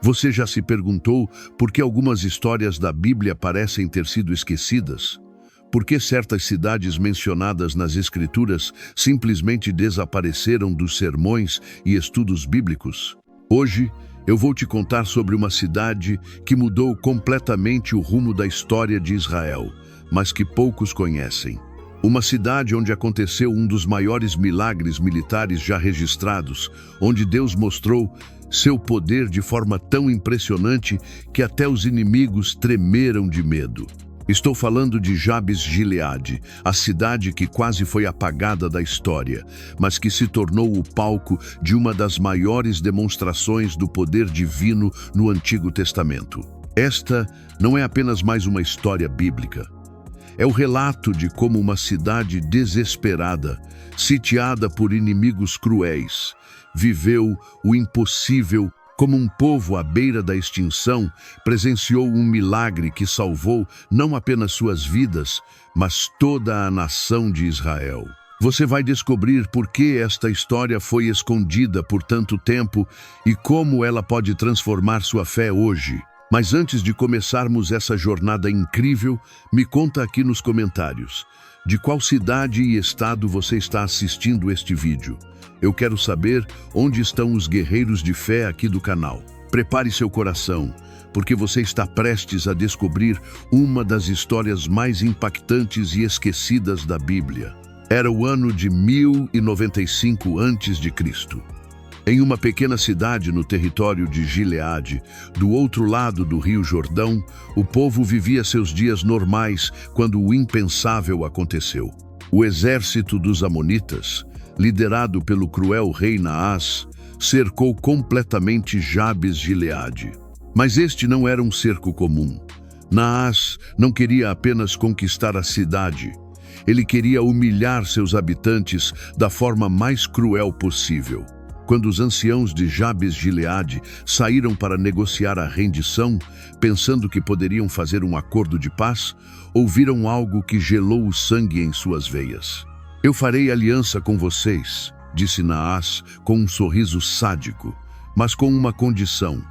Você já se perguntou por que algumas histórias da Bíblia parecem ter sido esquecidas? Por que certas cidades mencionadas nas Escrituras simplesmente desapareceram dos sermões e estudos bíblicos? Hoje, eu vou te contar sobre uma cidade que mudou completamente o rumo da história de Israel, mas que poucos conhecem. Uma cidade onde aconteceu um dos maiores milagres militares já registrados, onde Deus mostrou seu poder de forma tão impressionante que até os inimigos tremeram de medo. Estou falando de Jabes-Gileade, a cidade que quase foi apagada da história, mas que se tornou o palco de uma das maiores demonstrações do poder divino no Antigo Testamento. Esta não é apenas mais uma história bíblica. É o relato de como uma cidade desesperada, sitiada por inimigos cruéis, viveu o impossível. Como um povo à beira da extinção, presenciou um milagre que salvou não apenas suas vidas, mas toda a nação de Israel. Você vai descobrir por que esta história foi escondida por tanto tempo e como ela pode transformar sua fé hoje. Mas antes de começarmos essa jornada incrível, me conta aqui nos comentários de qual cidade e estado você está assistindo este vídeo. Eu quero saber onde estão os guerreiros de fé aqui do canal. Prepare seu coração, porque você está prestes a descobrir uma das histórias mais impactantes e esquecidas da Bíblia. Era o ano de 1095 a.C. Em uma pequena cidade no território de Gileade, do outro lado do Rio Jordão, o povo vivia seus dias normais quando o impensável aconteceu. O exército dos Amonitas, liderado pelo cruel rei Naás, cercou completamente Jabes-Gileade. Mas este não era um cerco comum. Naás não queria apenas conquistar a cidade. Ele queria humilhar seus habitantes da forma mais cruel possível. Quando os anciãos de Jabes-Gileade saíram para negociar a rendição, pensando que poderiam fazer um acordo de paz, ouviram algo que gelou o sangue em suas veias. "Eu farei aliança com vocês", disse Naás com um sorriso sádico, "mas com uma condição: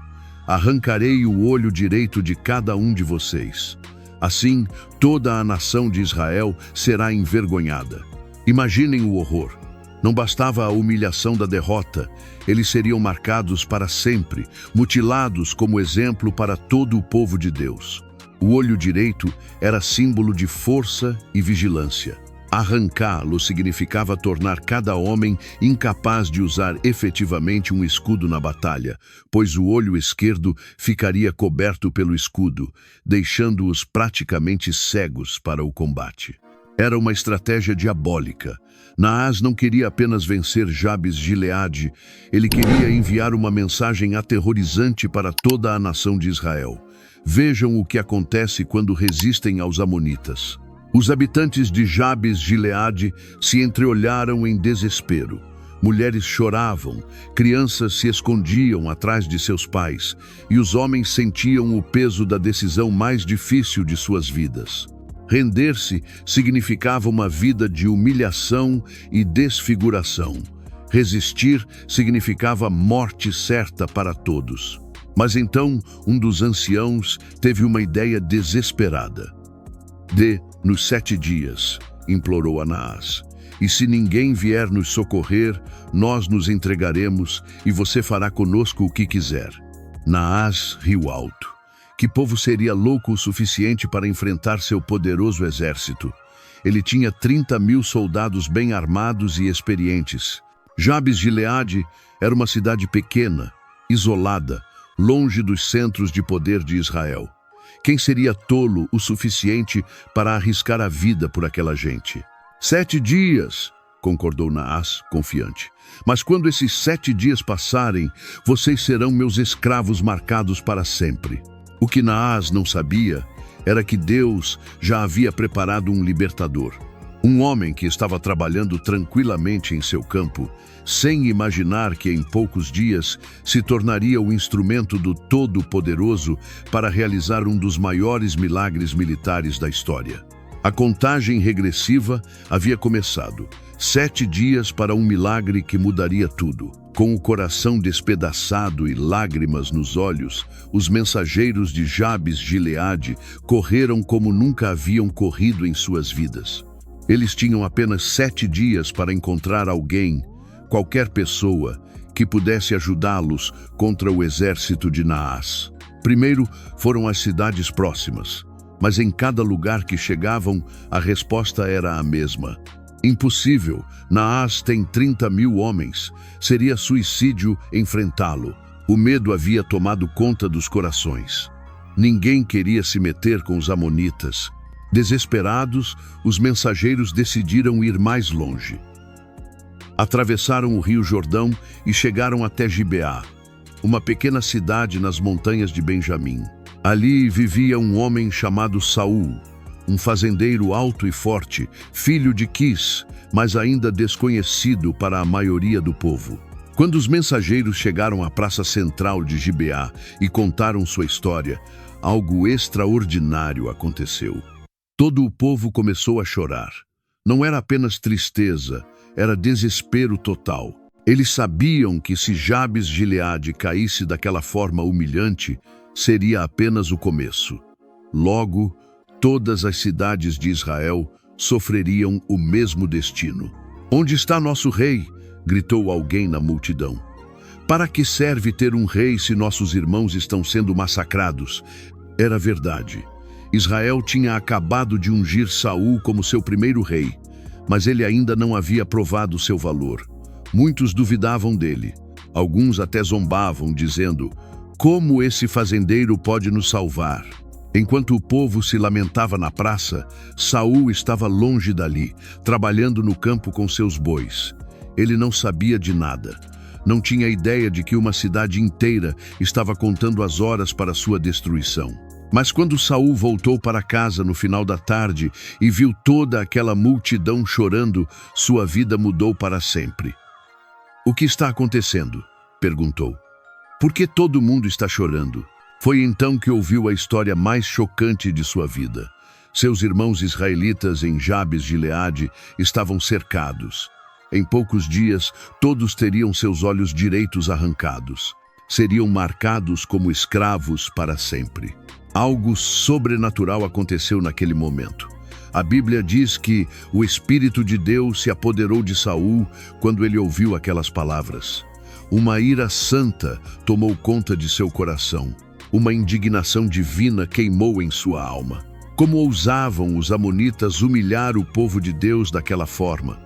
arrancarei o olho direito de cada um de vocês. Assim, toda a nação de Israel será envergonhada." Imaginem o horror. Não bastava a humilhação da derrota, eles seriam marcados para sempre, mutilados como exemplo para todo o povo de Deus. O olho direito era símbolo de força e vigilância. Arrancá-lo significava tornar cada homem incapaz de usar efetivamente um escudo na batalha, pois o olho esquerdo ficaria coberto pelo escudo, deixando-os praticamente cegos para o combate. Era uma estratégia diabólica. Naás não queria apenas vencer Jabes-Gileade, ele queria enviar uma mensagem aterrorizante para toda a nação de Israel. Vejam o que acontece quando resistem aos amonitas. Os habitantes de Jabes-Gileade se entreolharam em desespero. Mulheres choravam, crianças se escondiam atrás de seus pais, e os homens sentiam o peso da decisão mais difícil de suas vidas. Render-se significava uma vida de humilhação e desfiguração. Resistir significava morte certa para todos. Mas então, um dos anciãos teve uma ideia desesperada. "Dê-nos 7 dias", implorou Naás. "E se ninguém vier nos socorrer, nós nos entregaremos e você fará conosco o que quiser." Naás riu alto. Que povo seria louco o suficiente para enfrentar seu poderoso exército? Ele tinha 30.000 soldados bem armados e experientes. Jabes-Gileade era uma cidade pequena, isolada, longe dos centros de poder de Israel. Quem seria tolo o suficiente para arriscar a vida por aquela gente? 7 dias, concordou Naás, confiante. "Mas quando esses 7 dias passarem, vocês serão meus escravos marcados para sempre." O que Naás não sabia era que Deus já havia preparado um libertador. Um homem que estava trabalhando tranquilamente em seu campo, sem imaginar que em poucos dias se tornaria o instrumento do Todo-Poderoso para realizar um dos maiores milagres militares da história. A contagem regressiva havia começado. 7 dias para um milagre que mudaria tudo. Com o coração despedaçado e lágrimas nos olhos, os mensageiros de Jabes Gileade correram como nunca haviam corrido em suas vidas. Eles tinham apenas 7 dias para encontrar alguém, qualquer pessoa, que pudesse ajudá-los contra o exército de Naás. Primeiro foram as cidades próximas, mas em cada lugar que chegavam, a resposta era a mesma. Impossível, Naás tem 30.000 homens, seria suicídio enfrentá-lo. O medo havia tomado conta dos corações. Ninguém queria se meter com os amonitas. Desesperados, os mensageiros decidiram ir mais longe. Atravessaram o rio Jordão e chegaram até Gibeá, uma pequena cidade nas montanhas de Benjamim. Ali vivia um homem chamado Saul, um fazendeiro alto e forte, filho de Quis, mas ainda desconhecido para a maioria do povo. Quando os mensageiros chegaram à praça central de Gibeá e contaram sua história, algo extraordinário aconteceu. Todo o povo começou a chorar. Não era apenas tristeza, era desespero total. Eles sabiam que se Jabes Gileade caísse daquela forma humilhante, seria apenas o começo. Logo, todas as cidades de Israel sofreriam o mesmo destino. "Onde está nosso rei?" gritou alguém na multidão. "Para que serve ter um rei se nossos irmãos estão sendo massacrados?" Era verdade. Israel tinha acabado de ungir Saul como seu primeiro rei, mas ele ainda não havia provado seu valor. Muitos duvidavam dele. Alguns até zombavam, dizendo: "Como esse fazendeiro pode nos salvar?" Enquanto o povo se lamentava na praça, Saul estava longe dali, trabalhando no campo com seus bois. Ele não sabia de nada. Não tinha ideia de que uma cidade inteira estava contando as horas para sua destruição. Mas quando Saul voltou para casa no final da tarde e viu toda aquela multidão chorando, sua vida mudou para sempre. "O que está acontecendo?" perguntou. "Por que todo mundo está chorando?" Foi então que ouviu a história mais chocante de sua vida. Seus irmãos israelitas em Jabes Gileade estavam cercados. Em poucos dias, todos teriam seus olhos direitos arrancados. Seriam marcados como escravos para sempre. Algo sobrenatural aconteceu naquele momento. A Bíblia diz que o Espírito de Deus se apoderou de Saul quando ele ouviu aquelas palavras. Uma ira santa tomou conta de seu coração. Uma indignação divina queimou em sua alma. Como ousavam os amonitas humilhar o povo de Deus daquela forma?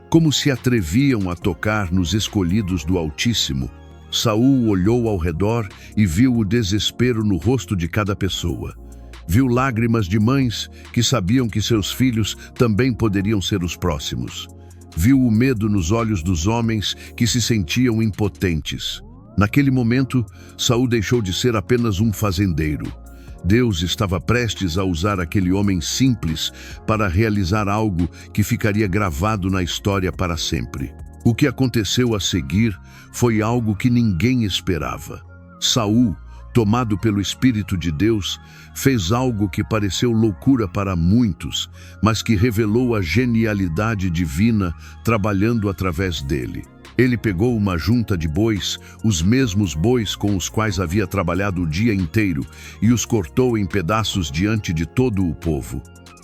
Como se atreviam a tocar nos escolhidos do Altíssimo? Saul olhou ao redor e viu o desespero no rosto de cada pessoa. Viu lágrimas de mães que sabiam que seus filhos também poderiam ser os próximos. Viu o medo nos olhos dos homens que se sentiam impotentes. Naquele momento, Saul deixou de ser apenas um fazendeiro. Deus estava prestes a usar aquele homem simples para realizar algo que ficaria gravado na história para sempre. O que aconteceu a seguir foi algo que ninguém esperava. Saul, tomado pelo Espírito de Deus, fez algo que pareceu loucura para muitos, mas que revelou a genialidade divina trabalhando através dele. Ele pegou uma junta de bois, os mesmos bois com os quais havia trabalhado o dia inteiro, e os cortou em pedaços diante de todo o povo.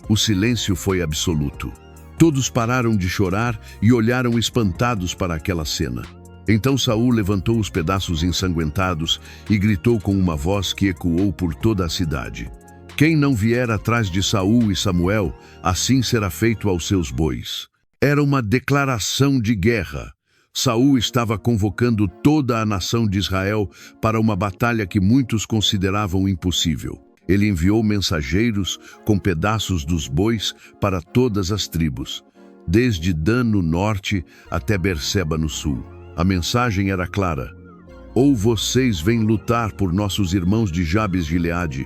O silêncio foi absoluto. Todos pararam de chorar e olharam espantados para aquela cena. Então Saul levantou os pedaços ensanguentados e gritou com uma voz que ecoou por toda a cidade: "Quem não vier atrás de Saul e Samuel, assim será feito aos seus bois." Era uma declaração de guerra. Saul estava convocando toda a nação de Israel para uma batalha que muitos consideravam impossível. Ele enviou mensageiros com pedaços dos bois para todas as tribos, desde Dan no norte até Berseba no sul. A mensagem era clara: ou vocês vêm lutar por nossos irmãos de Jabes Gileade,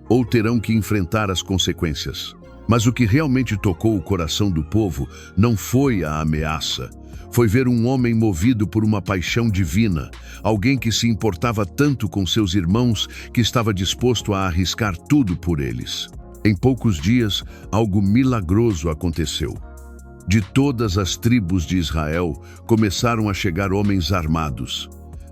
ou terão que enfrentar as consequências. Mas o que realmente tocou o coração do povo não foi a ameaça. Foi ver um homem movido por uma paixão divina, alguém que se importava tanto com seus irmãos que estava disposto a arriscar tudo por eles. Em poucos dias, algo milagroso aconteceu. De todas as tribos de Israel, começaram a chegar homens armados.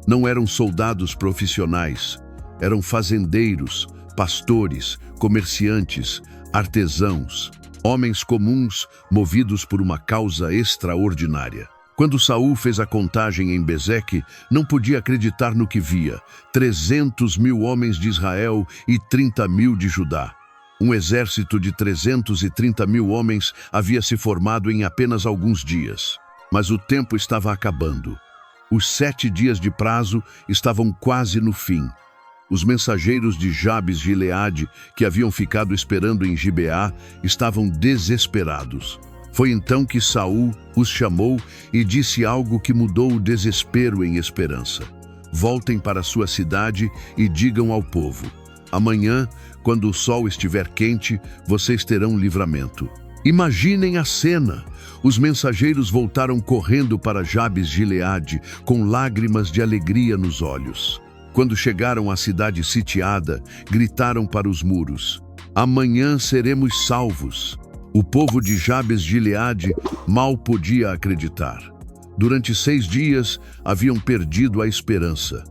Não eram soldados profissionais, eram fazendeiros, pastores, comerciantes, artesãos, homens comuns movidos por uma causa extraordinária. Quando Saul fez a contagem em Bezeque, não podia acreditar no que via: 300.000 homens de Israel e 30.000 de Judá. Um exército de 330.000 homens havia se formado em apenas alguns dias. Mas o tempo estava acabando. Os 7 dias de prazo estavam quase no fim. Os mensageiros de Jabes de Gileade, que haviam ficado esperando em Gibeá, estavam desesperados. Foi então que Saul os chamou e disse algo que mudou o desespero em esperança. Voltem para sua cidade e digam ao povo: amanhã, quando o sol estiver quente, vocês terão livramento. Imaginem a cena. Os mensageiros voltaram correndo para Jabes de Gileade, com lágrimas de alegria nos olhos. Quando chegaram à cidade sitiada, gritaram para os muros: amanhã seremos salvos. O povo de Jabes de Gileade mal podia acreditar. Durante 6 dias, haviam perdido a esperança.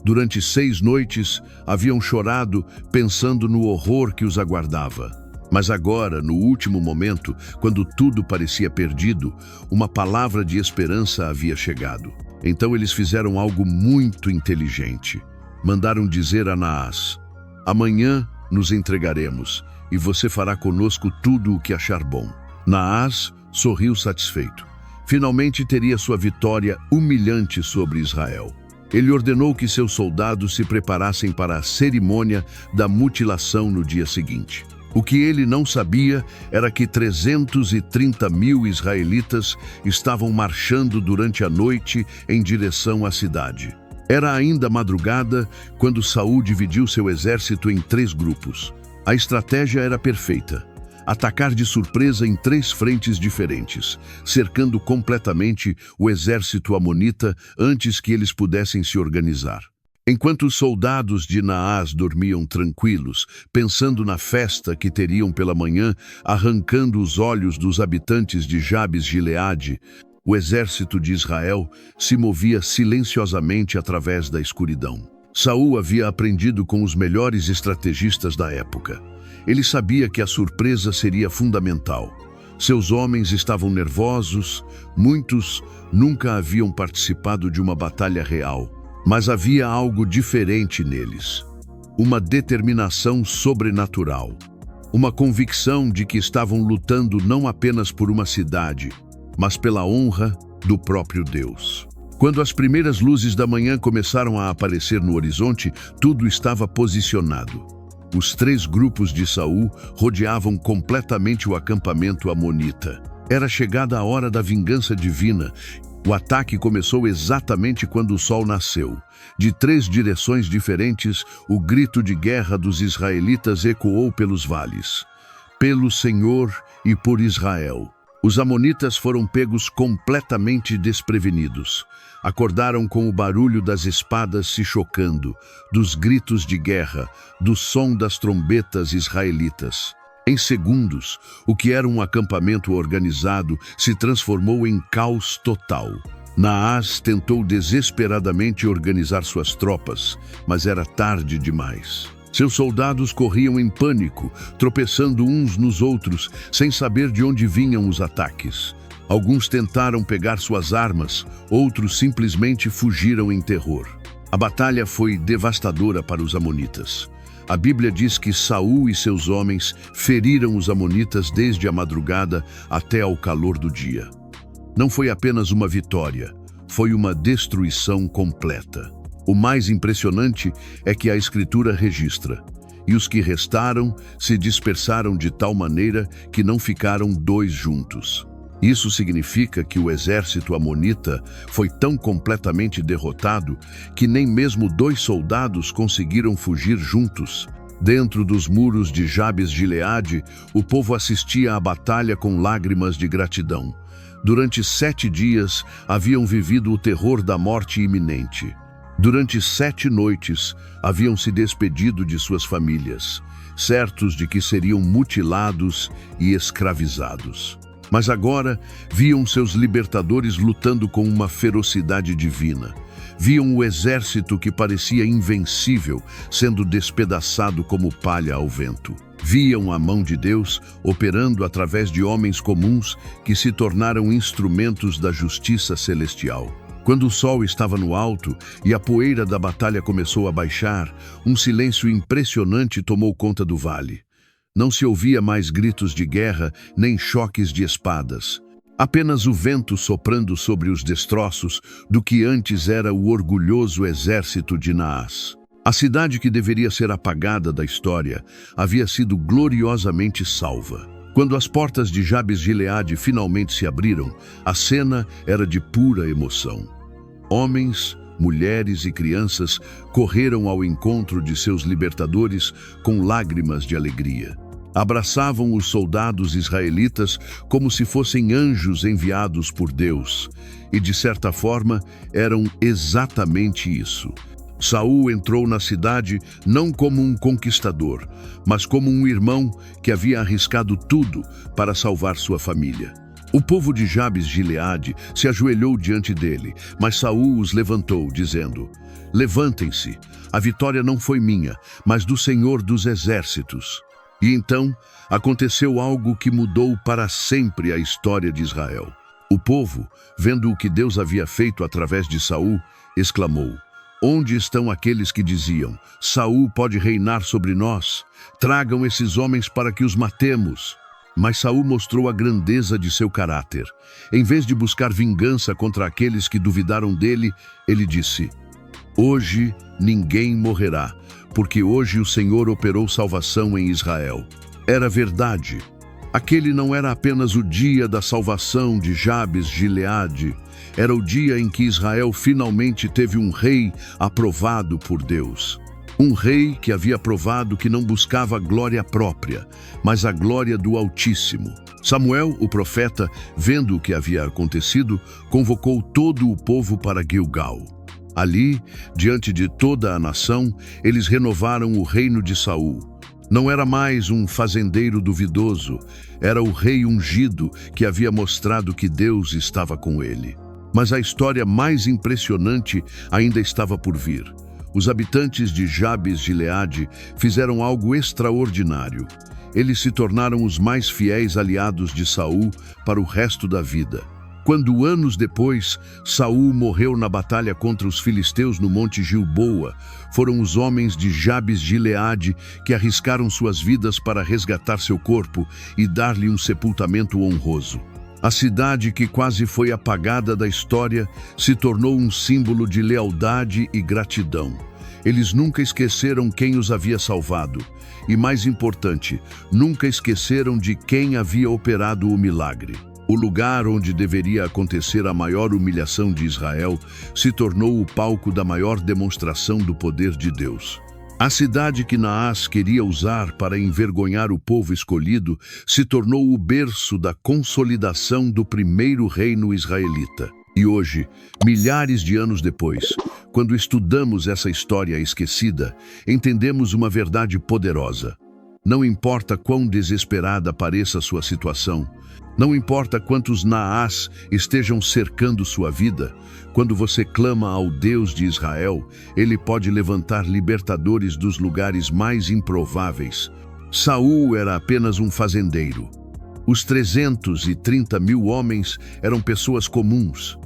Durante 6 noites, haviam chorado pensando no horror que os aguardava. Mas agora, no último momento, quando tudo parecia perdido, uma palavra de esperança havia chegado. Então eles fizeram algo muito inteligente. Mandaram dizer a Naás: amanhã nos entregaremos, e você fará conosco tudo o que achar bom. Naás sorriu satisfeito. Finalmente teria sua vitória humilhante sobre Israel. Ele ordenou que seus soldados se preparassem para a cerimônia da mutilação no dia seguinte. O que ele não sabia era que 330.000 israelitas estavam marchando durante a noite em direção à cidade. Era ainda madrugada quando Saul dividiu seu exército em 3 grupos. A estratégia era perfeita: atacar de surpresa em 3 frentes diferentes, cercando completamente o exército amonita antes que eles pudessem se organizar. Enquanto os soldados de Naás dormiam tranquilos, pensando na festa que teriam pela manhã, arrancando os olhos dos habitantes de Jabes de Gileade, o exército de Israel se movia silenciosamente através da escuridão. Saul havia aprendido com os melhores estrategistas da época. Ele sabia que a surpresa seria fundamental. Seus homens estavam nervosos, muitos nunca haviam participado de uma batalha real, mas havia algo diferente neles. Uma determinação sobrenatural. Uma convicção de que estavam lutando não apenas por uma cidade, mas pela honra do próprio Deus. Quando as primeiras luzes da manhã começaram a aparecer no horizonte, tudo estava posicionado. Os 3 grupos de Saul rodeavam completamente o acampamento amonita. Era chegada a hora da vingança divina. O ataque começou exatamente quando o sol nasceu. De 3 direções diferentes, o grito de guerra dos israelitas ecoou pelos vales. Pelo Senhor e por Israel. Os amonitas foram pegos completamente desprevenidos. Acordaram com o barulho das espadas se chocando, dos gritos de guerra, do som das trombetas israelitas. Em segundos, o que era um acampamento organizado se transformou em caos total. Naás tentou desesperadamente organizar suas tropas, mas era tarde demais. Seus soldados corriam em pânico, tropeçando uns nos outros, sem saber de onde vinham os ataques. Alguns tentaram pegar suas armas, outros simplesmente fugiram em terror. A batalha foi devastadora para os amonitas. A Bíblia diz que Saul e seus homens feriram os amonitas desde a madrugada até ao calor do dia. Não foi apenas uma vitória, foi uma destruição completa. O mais impressionante é que a Escritura registra: e os que restaram se dispersaram de tal maneira que não ficaram 2 juntos. Isso significa que o exército amonita foi tão completamente derrotado que nem mesmo 2 soldados conseguiram fugir juntos. Dentro dos muros de Jabes de Gileade, o povo assistia à batalha com lágrimas de gratidão. Durante 7 dias, haviam vivido o terror da morte iminente. Durante 7 noites, haviam se despedido de suas famílias, certos de que seriam mutilados e escravizados. Mas agora viam seus libertadores lutando com uma ferocidade divina. Viam o exército que parecia invencível sendo despedaçado como palha ao vento. Viam a mão de Deus operando através de homens comuns que se tornaram instrumentos da justiça celestial. Quando o sol estava no alto e a poeira da batalha começou a baixar, um silêncio impressionante tomou conta do vale. Não se ouvia mais gritos de guerra nem choques de espadas. Apenas o vento soprando sobre os destroços do que antes era o orgulhoso exército de Naás. A cidade que deveria ser apagada da história havia sido gloriosamente salva. Quando as portas de Jabes-Gileade finalmente se abriram, a cena era de pura emoção. Homens, mulheres e crianças correram ao encontro de seus libertadores com lágrimas de alegria. Abraçavam os soldados israelitas como se fossem anjos enviados por Deus, e de certa forma eram exatamente isso. Saul entrou na cidade não como um conquistador, mas como um irmão que havia arriscado tudo para salvar sua família. O povo de Jabes-Gileade se ajoelhou diante dele, mas Saul os levantou, dizendo: "Levantem-se, a vitória não foi minha, mas do Senhor dos Exércitos." E então aconteceu algo que mudou para sempre a história de Israel. O povo, vendo o que Deus havia feito através de Saul, exclamou: "Onde estão aqueles que diziam: Saul pode reinar sobre nós? Tragam esses homens para que os matemos." Mas Saul mostrou a grandeza de seu caráter. Em vez de buscar vingança contra aqueles que duvidaram dele, ele disse: "Hoje ninguém morrerá, porque hoje o Senhor operou salvação em Israel." Era verdade. Aquele não era apenas o dia da salvação de Jabes-Gileade. Era o dia em que Israel finalmente teve um rei aprovado por Deus. Um rei que havia provado que não buscava a glória própria, mas a glória do Altíssimo. Samuel, o profeta, vendo o que havia acontecido, convocou todo o povo para Gilgal. Ali, diante de toda a nação, eles renovaram o reino de Saul. Não era mais um fazendeiro duvidoso, era o rei ungido que havia mostrado que Deus estava com ele. Mas a história mais impressionante ainda estava por vir. Os habitantes de Jabes-Gileade fizeram algo extraordinário. Eles se tornaram os mais fiéis aliados de Saul para o resto da vida. Quando, anos depois, Saul morreu na batalha contra os filisteus no Monte Gilboa, foram os homens de Jabes-Gileade que arriscaram suas vidas para resgatar seu corpo e dar-lhe um sepultamento honroso. A cidade que quase foi apagada da história se tornou um símbolo de lealdade e gratidão. Eles nunca esqueceram quem os havia salvado e, mais importante, nunca esqueceram de quem havia operado o milagre. O lugar onde deveria acontecer a maior humilhação de Israel se tornou o palco da maior demonstração do poder de Deus. A cidade que Naás queria usar para envergonhar o povo escolhido se tornou o berço da consolidação do primeiro reino israelita. E hoje, milhares de anos depois, quando estudamos essa história esquecida, entendemos uma verdade poderosa. Não importa quão desesperada pareça sua situação, não importa quantos Naás estejam cercando sua vida, quando você clama ao Deus de Israel, Ele pode levantar libertadores dos lugares mais improváveis. Saul era apenas um fazendeiro. Os 330 mil homens eram pessoas comuns.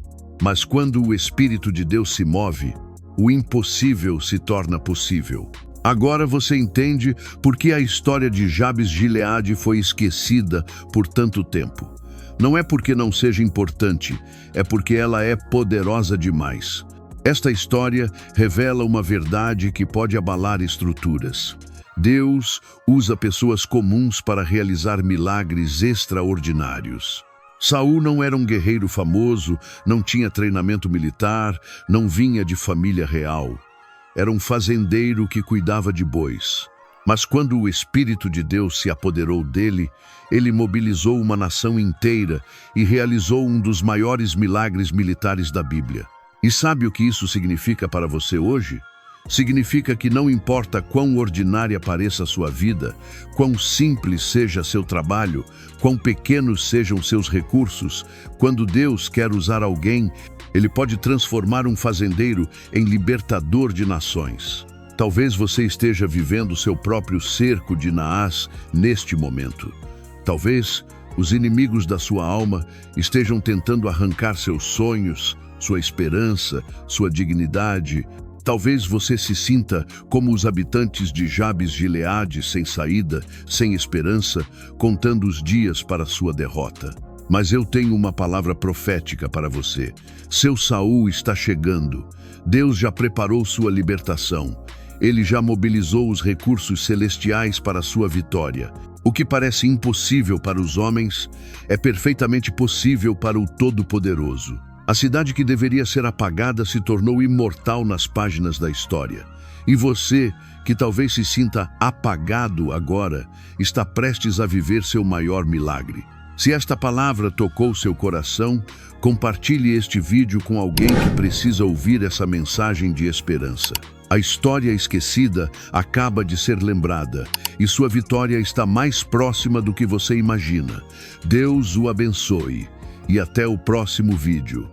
Mas quando o Espírito de Deus se move, o impossível se torna possível. Agora você entende por que a história de Jabes-Gileade foi esquecida por tanto tempo. Não é porque não seja importante, é porque ela é poderosa demais. Esta história revela uma verdade que pode abalar estruturas. Deus usa pessoas comuns para realizar milagres extraordinários. Saul não era um guerreiro famoso, não tinha treinamento militar, não vinha de família real. Era um fazendeiro que cuidava de bois. Mas quando o Espírito de Deus se apoderou dele, ele mobilizou uma nação inteira e realizou um dos maiores milagres militares da Bíblia. E sabe o que isso significa para você hoje? Significa que não importa quão ordinária pareça a sua vida, quão simples seja seu trabalho, quão pequenos sejam seus recursos, quando Deus quer usar alguém, Ele pode transformar um fazendeiro em libertador de nações. Talvez você esteja vivendo seu próprio cerco de Naás neste momento. Talvez os inimigos da sua alma estejam tentando arrancar seus sonhos, sua esperança, sua dignidade. Talvez você se sinta como os habitantes de Jabes-Gileade, sem saída, sem esperança, contando os dias para sua derrota. Mas eu tenho uma palavra profética para você. Seu Saul está chegando. Deus já preparou sua libertação. Ele já mobilizou os recursos celestiais para sua vitória. O que parece impossível para os homens é perfeitamente possível para o Todo-Poderoso. A cidade que deveria ser apagada se tornou imortal nas páginas da história. E você, que talvez se sinta apagado agora, está prestes a viver seu maior milagre. Se esta palavra tocou seu coração, compartilhe este vídeo com alguém que precisa ouvir essa mensagem de esperança. A história esquecida acaba de ser lembrada e sua vitória está mais próxima do que você imagina. Deus o abençoe e até o próximo vídeo.